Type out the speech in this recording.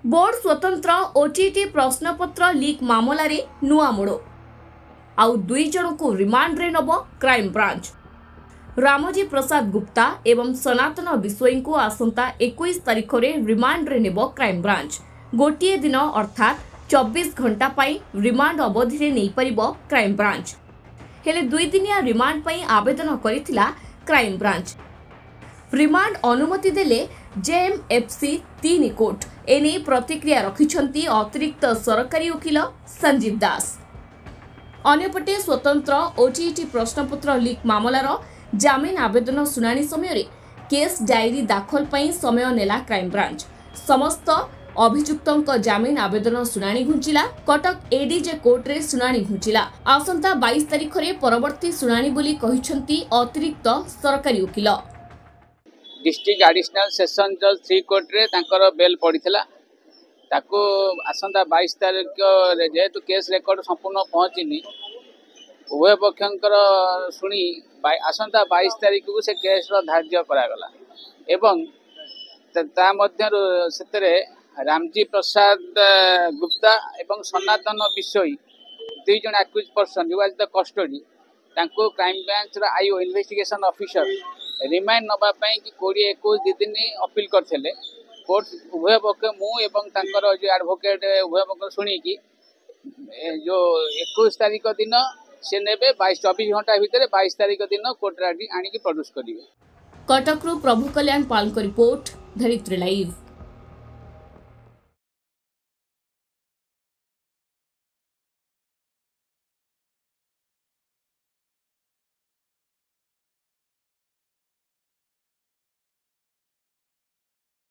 Board स्वतंत्र OTT प्रश्नपत्र leak मामलें नुआ मोड़ आउ 2 जन को रिमांड रे नब क्राइम ब्रांच। रामजी प्रसाद गुप्ता एवं सनातन बिश्वई को आसंता 21 तारिख में रिमांड रे नेब क्राइम ब्रांच। गोटे दिन अर्थात 24 घंटा पाई रिमांड अवधि रे नहीं परिबो क्राइम ब्रांच। हेले 2 दिनिया रिमांड पाई आवेदन करिथिला क्राइम ब्रांच। रिमांड अनुमति देले जेएमएफसी 3 कोर्ट एने प्रतिक्रिया रखिछंती अतिरिक्त सरकारी वकील संजीव दास। अन्यपटे स्वतंत्र ओटीटी प्रश्नपत्र लीक मामलार जामिन आवेदन सुनानी समय केस डायरी दाखल पई समय नेला क्राइम ब्रांच। समस्त अभियुक्तों जामिन आवेदन सुनानी घुंचिला। कटक एडीजे कोर्ट रे सुनानी घुंचिला। आसंता 22 तारिख रे परवर्ती सुनानी बोली कहिछंती अतिरिक्त सरकारी वकील। डिस्ट्रिक्ट एडिशनल सेशन जज 3 कोर्ट रे तांकर बेल पड़ीथिला। ताको आसंता 22 तारिख जेहेतु केस रेकर्ड संपूर्ण पहुंचीनी उभय पक्षंकर शुणी आसंता 22 तारिख को से केस धार्य करागला एवं ता मध्यरु सेतरे रामजी प्रसाद गुप्ता एवं सनातन बिश्वई 2 जन accused person you as the custody तांको क्राइम ब्रांच रा आईओ इन्वेस्टिगेशन ऑफिसर रिमांड नबा पई कि 20-21 दिन अपील करथिले। कोर्ट उभय पक्ष मु एवं तांकर जो एडवोकेट उभय पक्ष शुणी कि जो 21 तारिख दिन से नेबे 24 घंटा भितर 22 तारिख दिन कोर्ट आनी प्रोड्यूस करिवे। कटक प्रभु कल्याण पाल रिपोर्ट धरित्री लाइव।